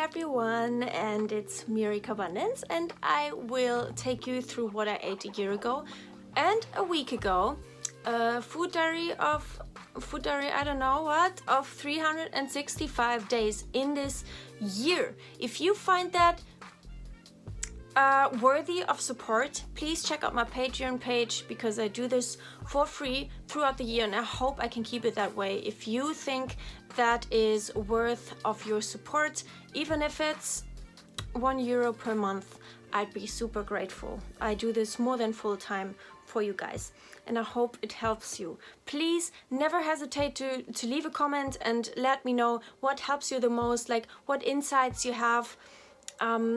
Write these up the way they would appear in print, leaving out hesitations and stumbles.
everyone, and it's Miri Carbundance, and I will take you through what I ate a year ago and a week ago. Food diary, I don't know what, of 365 days in this year. If you find that worthy of support, please check out my Patreon page, because I do this for free throughout the year and I hope I can keep it that way. If you think that is worth of your support, even if it's €1 per month, I'd be super grateful. I do this more than full time for you guys and I hope it helps you. Please never hesitate to leave a comment and let me know what helps you the most, like what insights you have,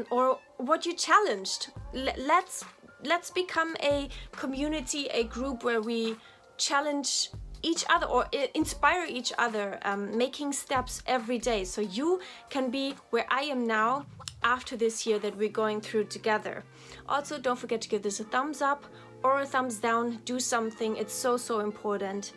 or what you challenged. Let's become a community, a group where we challenge each other or inspire each other, making steps every day so you can be where I am now after this year that we're going through together. Also, don't forget to give this a thumbs up or a thumbs down. Do something, it's so important.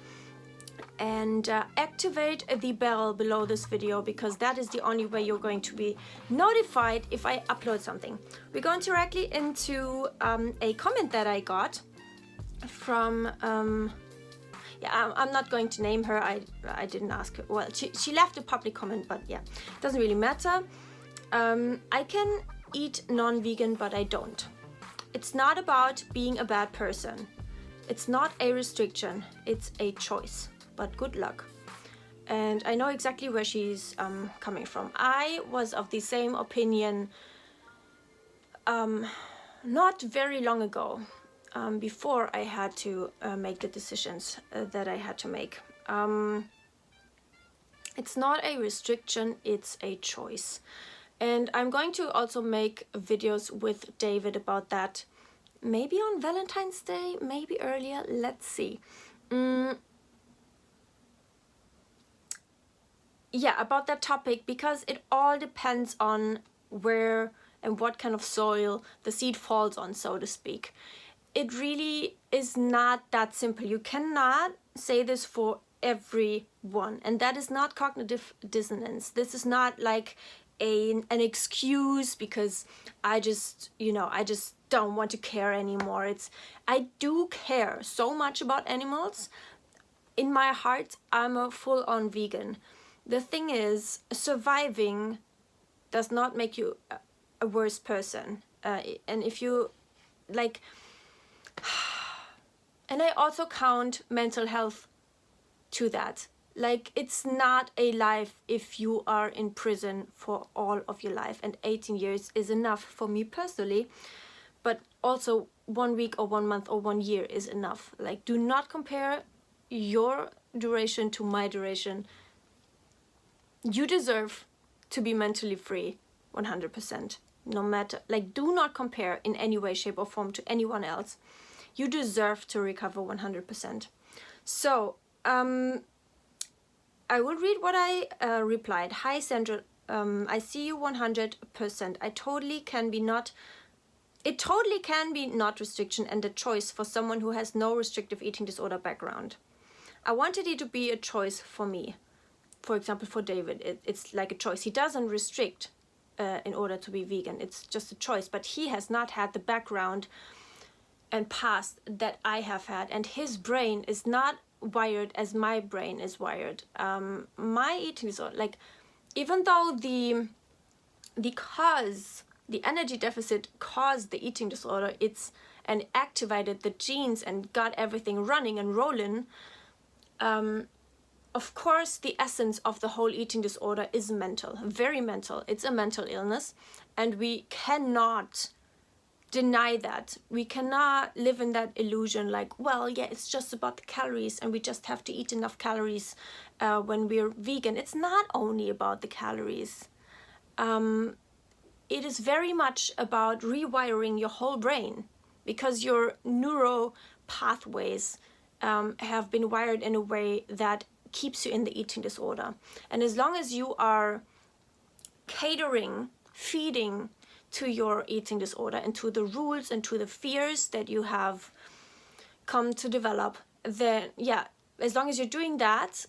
And activate the bell below this video, because that is the only way you're going to be notified if I upload something. We're going directly into a comment that I got from yeah, I'm not going to name her. I didn't ask her. Well, she left a public comment, but yeah, it doesn't really matter. I can eat non-vegan, but I don't. It's not about being a bad person. It's not a restriction, it's a choice. But good luck. And I know exactly where she's coming from. I was of the same opinion not very long ago, before I had to make the decisions that I had to make. It's not a restriction, it's a choice. And I'm going to also make videos with David about that, maybe on Valentine's Day, maybe earlier, let's see. Yeah, about that topic, because it all depends on where and what kind of soil the seed falls on, so to speak. It really is not that simple. You cannot say this for everyone, and that is not cognitive dissonance. This is not like an excuse because I just don't want to care anymore. I do care so much about animals. In my heart, I'm a full-on vegan. The thing is, surviving does not make you a worse person. And if you, like, and I also count mental health to that. Like, it's not a life if you are in prison for all of your life, and 18 years is enough for me personally, but also 1 week or 1 month or 1 year is enough. Like, do not compare your duration to my duration. You deserve to be mentally free 100%, no matter, like, do not compare in any way, shape or form to anyone else. You deserve to recover 100%. So, I will read what I replied. Hi Sandra, I see you 100%. It totally can be not restriction and a choice for someone who has no restrictive eating disorder background. I wanted it to be a choice for me. For example, for David, it's like a choice. He doesn't restrict in order to be vegan. It's just a choice. But he has not had the background and past that I have had. And his brain is not wired as my brain is wired. My eating disorder, like, even though the energy deficit caused the eating disorder, and activated the genes and got everything running and rolling, of course, the essence of the whole eating disorder is mental, very mental. It's a mental illness, and we cannot deny that. We cannot live in that illusion like, well, yeah, it's just about the calories and we just have to eat enough calories when we're vegan. It's not only about the calories. It is very much about rewiring your whole brain, because your neural pathways have been wired in a way that keeps you in the eating disorder. And as long as you are feeding to your eating disorder and to the rules and to the fears that you have come to develop, then yeah, as long as you're doing that,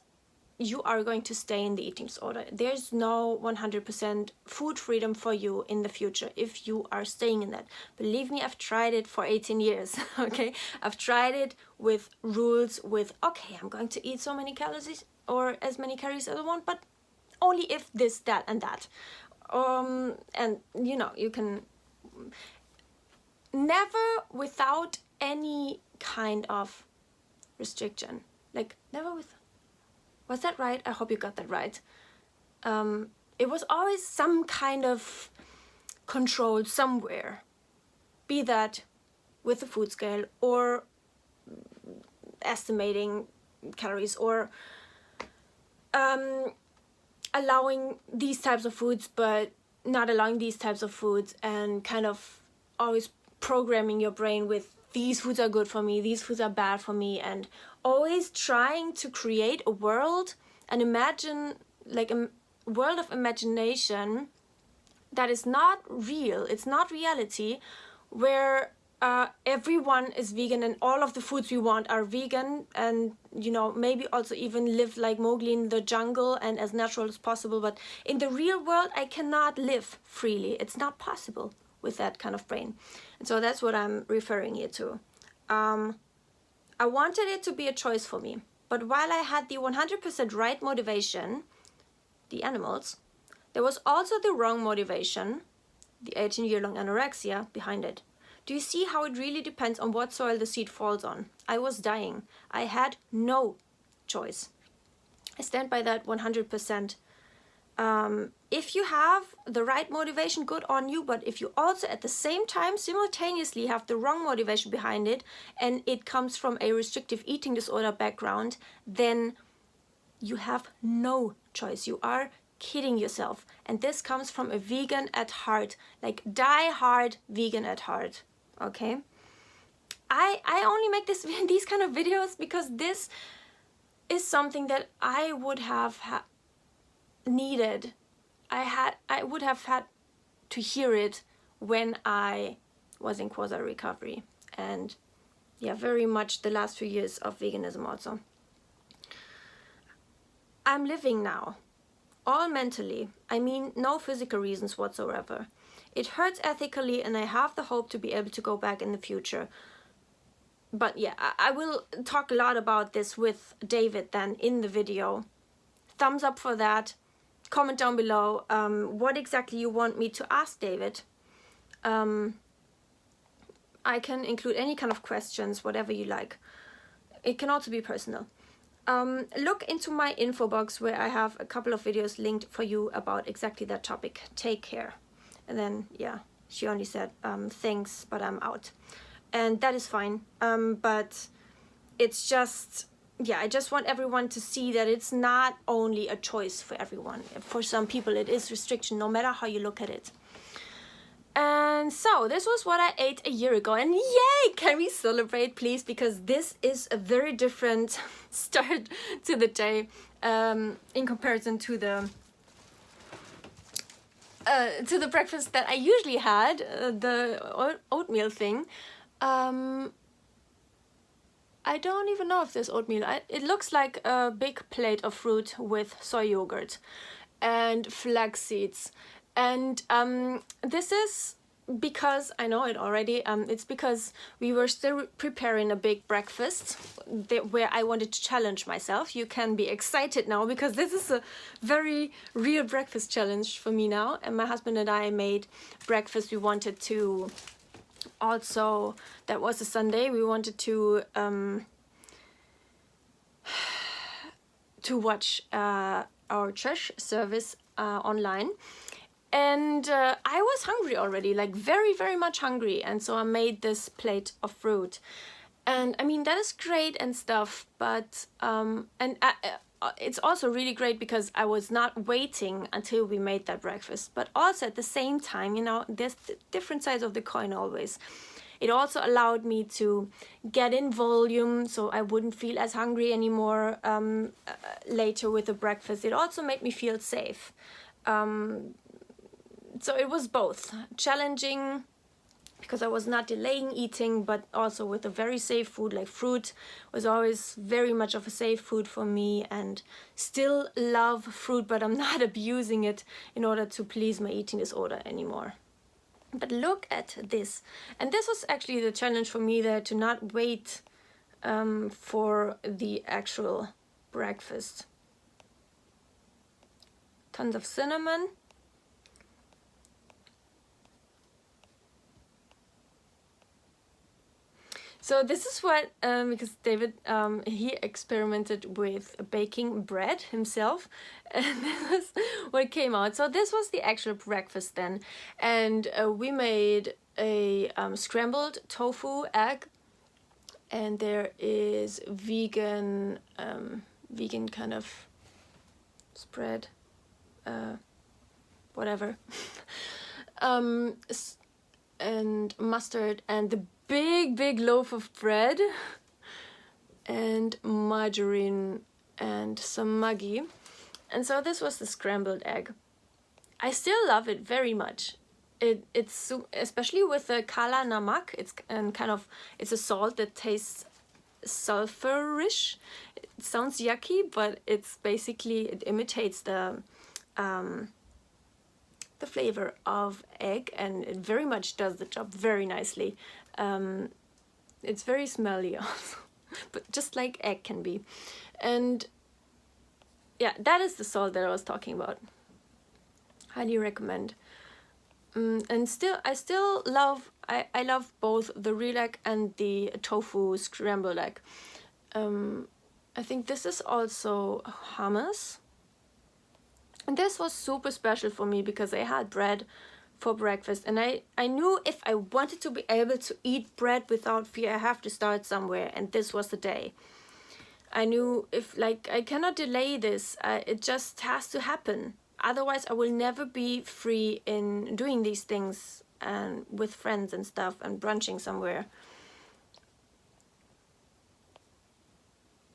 you are going to stay in the eating disorder. There's no 100% food freedom for you in the future if you are staying in that. Believe me, I've tried it for 18 years, okay? I've tried it with rules, with, okay, I'm going to eat so many calories or as many calories as I want, but only if this, that, and that. And, you know, you can never without any kind of restriction. Like, never with... Was that right? I hope you got that right. It was always some kind of control somewhere. Be that with the food scale or estimating calories or allowing these types of foods but not allowing these types of foods, and kind of always programming your brain with these foods are good for me, these foods are bad for me, and always trying to create a world and imagine, like a world of imagination that is not real, it's not reality, where everyone is vegan and all of the foods we want are vegan, and, you know, maybe also even live like Mowgli in the jungle and as natural as possible. But in the real world, I cannot live freely. It's not possible with that kind of brain. And so that's what I'm referring here to. I wanted it to be a choice for me, but while I had the 100% right motivation, the animals, there was also the wrong motivation, the 18-year-long anorexia, behind it. Do you see how it really depends on what soil the seed falls on? I was dying. I had no choice. I stand by that 100%. If you have the right motivation, good on you, but if you also at the same time simultaneously have the wrong motivation behind it, and it comes from a restrictive eating disorder background, then you have no choice. You are kidding yourself. And this comes from a vegan at heart, like die-hard vegan at heart, okay? I only make these kind of videos because this is something that I would have needed. I would have had to hear it when I was in quasi recovery, and yeah, very much the last few years of veganism also. I'm living now, all mentally. I mean, no physical reasons whatsoever. It hurts ethically, and I have the hope to be able to go back in the future. But yeah, I will talk a lot about this with David then in the video. Thumbs up for that. Comment down below what exactly you want me to ask David. I can include any kind of questions, whatever you like. It can also be personal. Look into my info box where I have a couple of videos linked for you about exactly that topic. Take care. And then, yeah, she only said, thanks, but I'm out. And that is fine. But it's just... yeah, I just want everyone to see that it's not only a choice for everyone. For some people, it is restriction, no matter how you look at it. And so, this was what I ate a year ago. And yay! Can we celebrate, please? Because this is a very different start to the day in comparison to the breakfast that I usually had, the oatmeal thing. I don't even know if there's oatmeal. It looks like a big plate of fruit with soy yogurt and flax seeds. And this is because, I know it already, it's because we were still preparing a big breakfast where I wanted to challenge myself. You can be excited now because this is a very real breakfast challenge for me now. And my husband and I made breakfast. We wanted to... also, that was a Sunday, we wanted to watch our church service online, and I was hungry already, like very, very much hungry, and so I made this plate of fruit. And I mean, that is great and stuff, but it's also really great because I was not waiting until we made that breakfast. But also at the same time, you know, there's different sides of the coin always. It also allowed me to get in volume so I wouldn't feel as hungry anymore later with the breakfast. It also made me feel safe. So it was both challenging because I was not delaying eating, but also with a very safe food. Like fruit was always very much of a safe food for me, and still love fruit, but I'm not abusing it in order to please my eating disorder anymore. But look at this. And this was actually the challenge for me there, to not wait for the actual breakfast. Tons of cinnamon. So this is what, because David, he experimented with baking bread himself, and this is what came out. So this was the actual breakfast then, and we made a scrambled tofu egg, and there is vegan kind of spread, whatever, and mustard, and the big loaf of bread, and margarine, and some Maggi. And so this was the scrambled egg. I still love it very much. It's especially with the kala namak. It's a salt that tastes sulfurish. It sounds yucky, but it's basically, it imitates the flavor of egg, and it very much does the job very nicely. It's very smelly also, but just like egg can be. And yeah, that is the salt that I was talking about. Highly recommend. And I love both the real egg and the tofu scrambled egg. I think this is also hummus. And this was super special for me because I had bread for breakfast, and I knew if I wanted to be able to eat bread without fear, I have to start somewhere, and this was the day. I knew if, like, I cannot delay this, it just has to happen. Otherwise I will never be free in doing these things and with friends and stuff and brunching somewhere.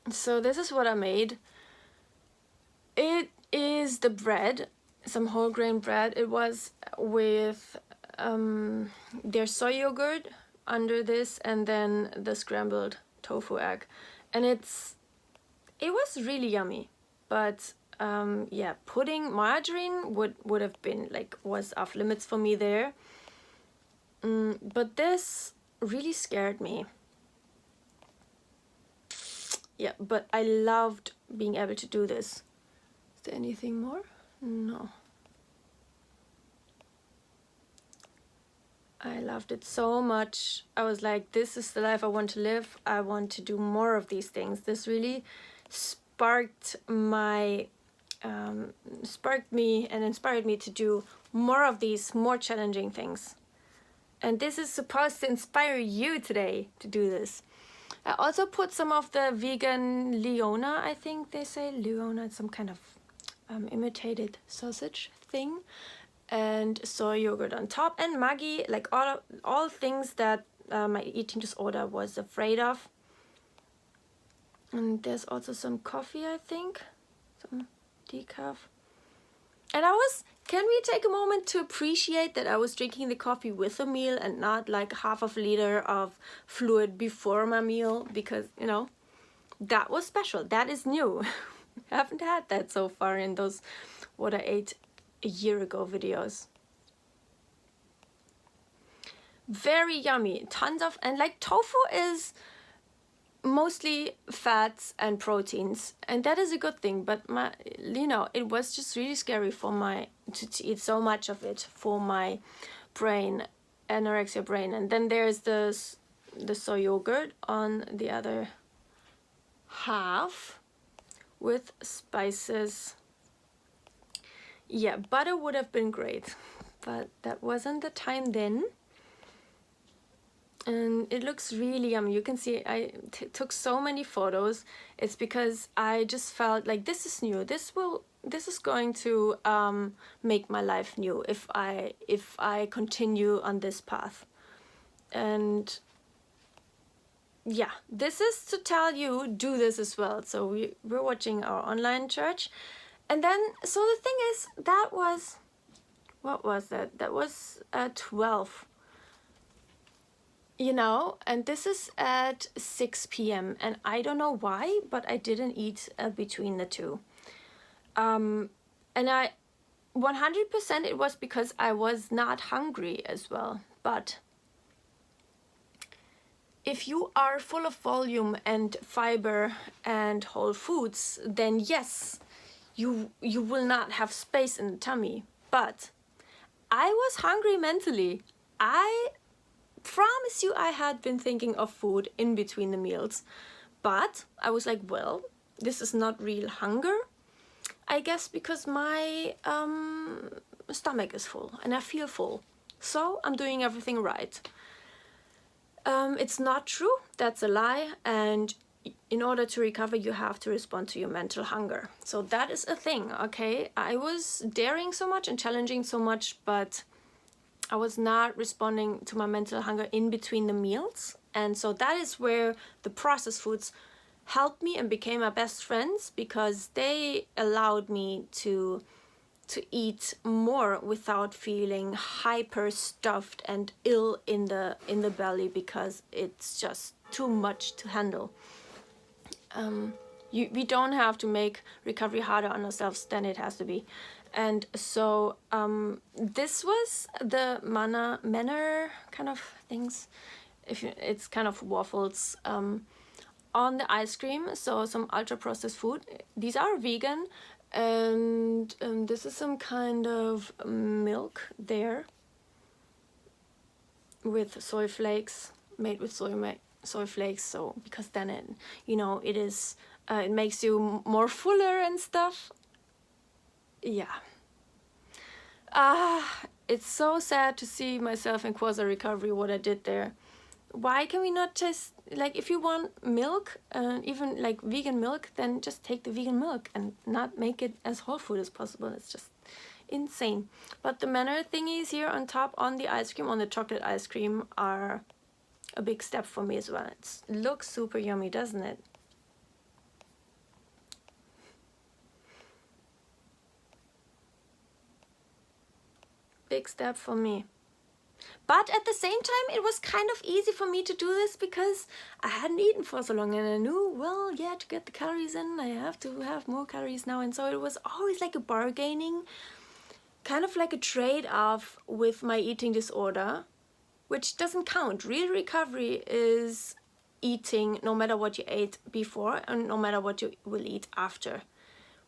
So this is what I made. It is the bread, some whole grain bread. It was with their soy yogurt under this, and then the scrambled tofu egg, and it was really yummy. But yeah, putting margarine would have been like, was off limits for me there. But this really scared me. Yeah, but I loved being able to do this. Is there anything more? No. I loved it so much. I was like, this is the life I want to live. I want to do more of these things. This really sparked me and inspired me to do more of these more challenging things. And this is supposed to inspire you today to do this. I also put some of the vegan Leona, I think they say. Leona, it's some kind of imitated sausage thing. And soy yogurt on top. And Maggi, like all things that my eating disorder was afraid of. And there's also some coffee, I think. Some decaf. And can we take a moment to appreciate that I was drinking the coffee with a meal and not like half of a liter of fluid before my meal? Because, you know, that was special. That is new. I haven't had that so far in those what I ate a year ago videos. Very yummy. Tons of, and like tofu is mostly fats and proteins, and that is a good thing, but it was just really scary for to eat so much of it for my brain, anorexia brain. And then there's the soy yogurt on the other half with spices. Yeah, butter would have been great, but that wasn't the time then. And it looks really yummy. You can see I took so many photos. It's because I just felt like this is new. This is going to make my life new if I continue on this path. And yeah, this is to tell you, do this as well. So we're watching our online church. And then, so the thing is, that was, what was that? That was 12. you know, and this is at 6 p.m. and I don't know why, but I didn't eat between the two. And I 100% it was because I was not hungry as well. But if you are full of volume and fiber and whole foods, then yes, you will not have space in the tummy. But I was hungry mentally. I promise you I had been thinking of food in between the meals. But I was like, well, this is not real hunger. I guess because my stomach is full and I feel full. So I'm doing everything right. It's not true. That's a lie. And in order to recover, you have to respond to your mental hunger. So that is a thing, okay? I was daring so much and challenging so much, but I was not responding to my mental hunger in between the meals. And so that is where the processed foods helped me and became my best friends, because they allowed me to eat more without feeling hyper stuffed and ill in the belly, because it's just too much to handle. We don't have to make recovery harder on ourselves than it has to be. And so this was the manner kind of things. It's kind of waffles on the ice cream. So some ultra processed food. These are vegan, and this is some kind of milk there with soy flakes, made with soy flakes. So because then it, you know, it is it makes you more fuller and stuff. Yeah. It's so sad to see myself in quasi recovery, what I did there. Why can we not just, like, if you want milk, even like vegan milk, then just take the vegan milk and not make it as whole food as possible. It's just insane. But the manner thingies here on top on the ice cream, on the chocolate ice cream, are a big step for me as well. It looks super yummy, doesn't it? Big step for me. But at the same time, it was kind of easy for me to do this because I hadn't eaten for so long, and I knew, well, yeah, to get the calories in, I have to have more calories now. And so it was always like a bargaining, kind of like a trade-off with my eating disorder, which doesn't count. Real recovery is eating no matter what you ate before and no matter what you will eat after.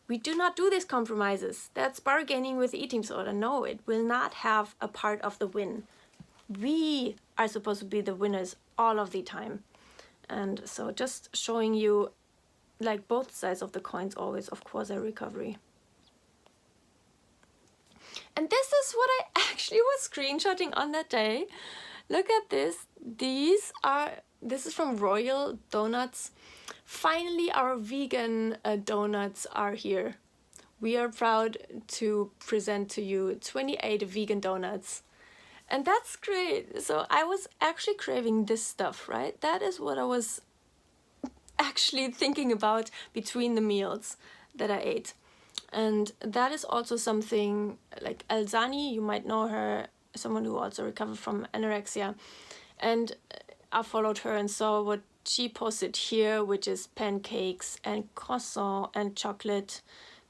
We do not do these compromises. That's bargaining with the eating disorder. No, it will not have a part of the win. We are supposed to be the winners all of the time. And so just showing you like both sides of the coins always of quasi recovery. And this is what I actually was screenshotting on that day. Look at this. This is from Royal Donuts. Finally, our vegan donuts are here. We are proud to present to you 28 vegan donuts. And that's great. So I was actually craving this stuff, right? That is what I was actually thinking about between the meals that I ate. And that is also something like Elzani, you might know her, someone who also recovered from anorexia. And I followed her and saw what she posted here, which is pancakes and croissant and chocolate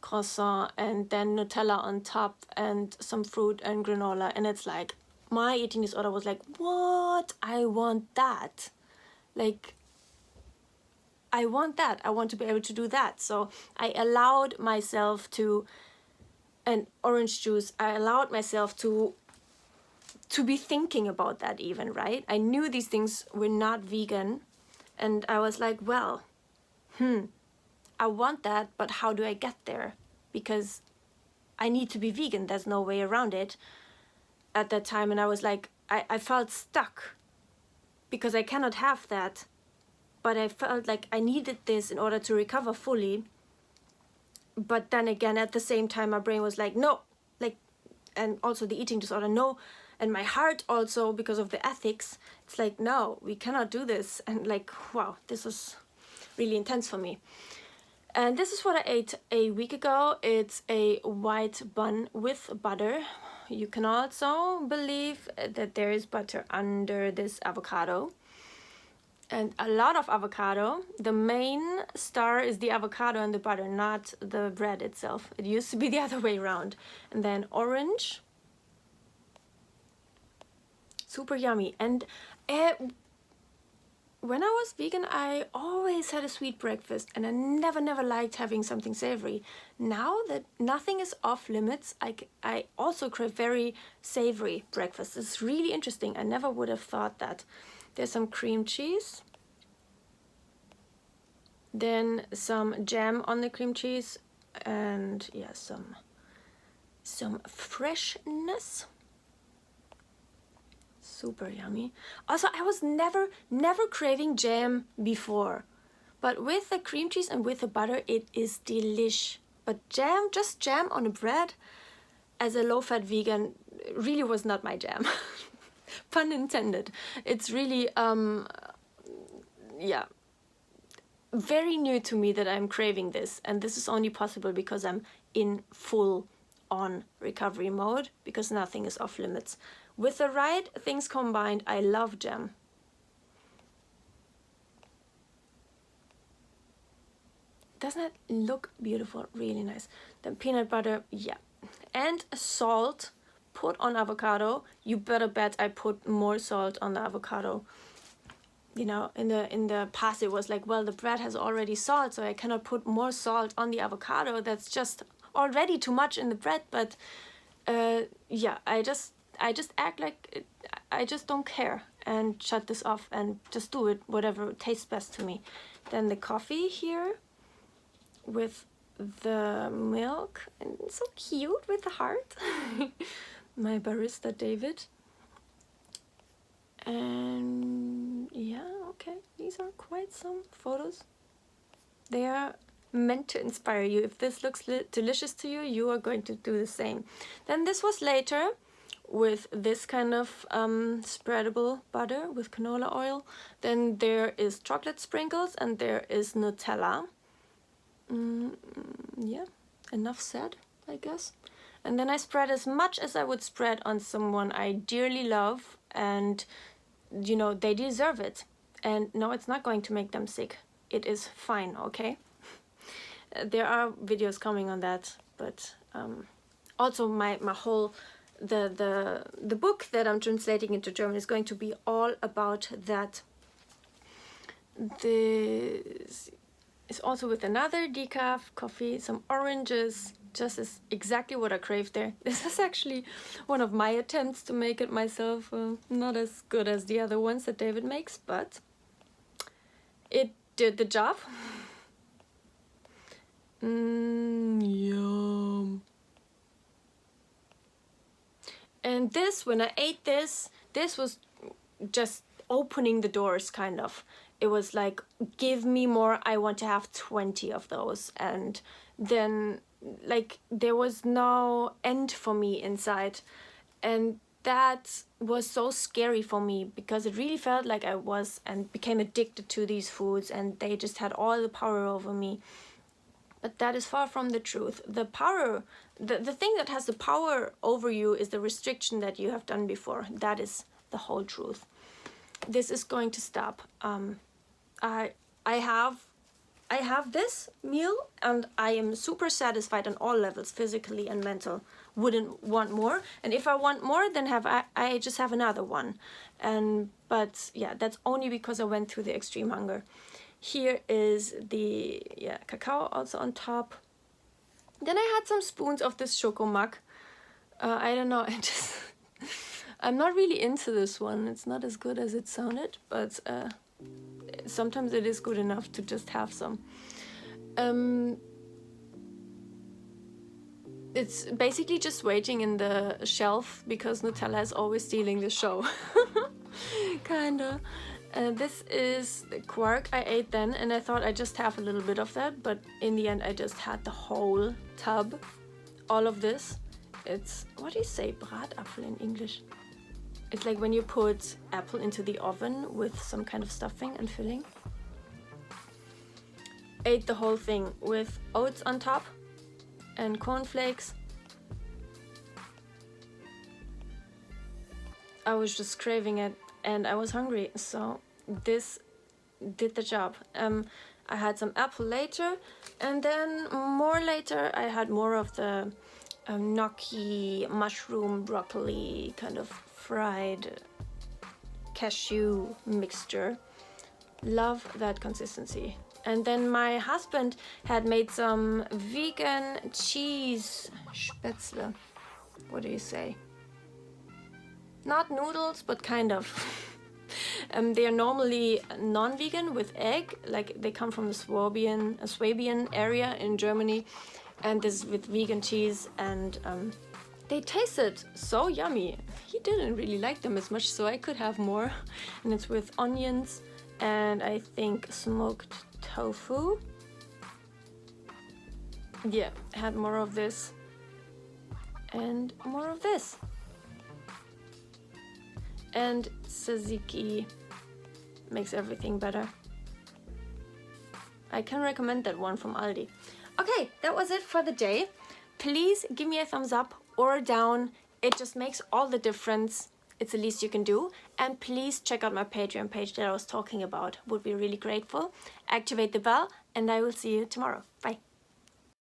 croissant and then Nutella on top and some fruit and granola. And it's like, my eating disorder was like, what? I want that. Like, I want that. I want to be able to do that. So I allowed myself to, and orange juice, I allowed myself to be thinking about that even, right? I knew these things were not vegan. And I was like, well, I want that, but how do I get there? Because I need to be vegan. There's no way around it at that time. And I was like, I felt stuck because I cannot have that. But I felt like I needed this in order to recover fully. But then again, at the same time, my brain was like, no, like, and also the eating disorder, no. And my heart also, because of the ethics, it's like, no, we cannot do this. And like, wow, this was really intense for me. And this is what I ate a week ago. It's a white bun with butter. you can also believe that there is butter under this avocado. And a lot of avocado. The main star is the avocado and the butter, not the bread itself. It used to be the other way around. And then orange. Super yummy. And when I was vegan, I always had a sweet breakfast, and I never liked having something savory. Now that nothing is off limits, I also crave very savory breakfast. It's really interesting. I never would have thought that. There's some cream cheese. Then some jam on the cream cheese, and yeah, some freshness. Super yummy. Also, I was never craving jam before, but with the cream cheese and with the butter, it is delish. But just jam on a bread, as a low-fat vegan, really was not my jam. Pun intended. It's really yeah, very new to me that I'm craving this, and this is only possible because I'm in full on recovery mode, because nothing is off limits. With the right things combined, I love jam. Doesn't it look beautiful? Really nice. Then peanut butter, yeah. And salt put on avocado. You better bet I put more salt on the avocado. You know, in the past it was like, well, the bread has already salt, so I cannot put more salt on the avocado. That's just already too much in the bread. But yeah, I just act like I just don't care and shut this off and just do it whatever tastes best to me. Then the coffee here with the milk, and it's so cute with the heart. My barista David. And yeah, okay, these are quite some photos. They are meant to inspire you. If this looks delicious to you, you are going to do the same. Then this was later with this kind of spreadable butter with canola oil. Then there is chocolate sprinkles, and there is Nutella. Yeah, enough said, I guess. And then I spread as much as I would spread on someone I dearly love, and you know, they deserve it. And no, it's not going to make them sick. It is fine, okay? There are videos coming on that, but also my whole the book that I'm translating into German is going to be all about that. This is also with another decaf coffee, some oranges, just as exactly what I craved there. This is actually one of my attempts to make it myself. Not as good as the other ones that David makes, but it did the job. Yum. And this, when I ate this was just opening the doors, kind of. It was like, give me more, I want to have 20 of those. And then, like, there was no end for me inside. And that was so scary for me, because it really felt like I was and became addicted to these foods, and they just had all the power over me. But that is far from the truth. The power, the thing that has the power over you is the restriction that you have done before. That is the whole truth. This is going to stop. I have this meal, and I am super satisfied on all levels, physically and mental. Wouldn't want more, and if I want more, then I just have another one. But yeah, that's only because I went through the extreme hunger. Here is the cacao also on top. Then I had some spoons of this chocomac. I don't know, I'm not really into this one. It's not as good as it sounded, but sometimes it is good enough to just have some. It's basically just waiting in the shelf because Nutella is always stealing the show. Kinda. This is the quark I ate then, and I thought I'd just have a little bit of that, but in the end I just had the whole tub. All of this. It's, what do you say, Bratapfel in English? It's like when you put apple into the oven with some kind of stuffing and filling. Ate the whole thing with oats on top and cornflakes. I was just craving it and I was hungry, so this did the job. I had some apple later, and then more later I had more of the gnocchi, mushroom, broccoli, kind of fried cashew mixture. Love that consistency. And then my husband had made some vegan cheese spätzle. What do you say? Not noodles, but kind of. They are normally non-vegan with egg, like they come from the Swabian area in Germany, and this is with vegan cheese, and they tasted so yummy. He didn't really like them as much, so I could have more. And it's with onions and I think smoked tofu. Yeah, had more of this and more of this. And tzatziki makes everything better. I can recommend that one from Aldi. Okay, that was it for the day. Please give me a thumbs up or down. It just makes all the difference. It's the least you can do. And please check out my Patreon page that I was talking about. Would be really grateful. Activate the bell, and I will see you tomorrow. Bye.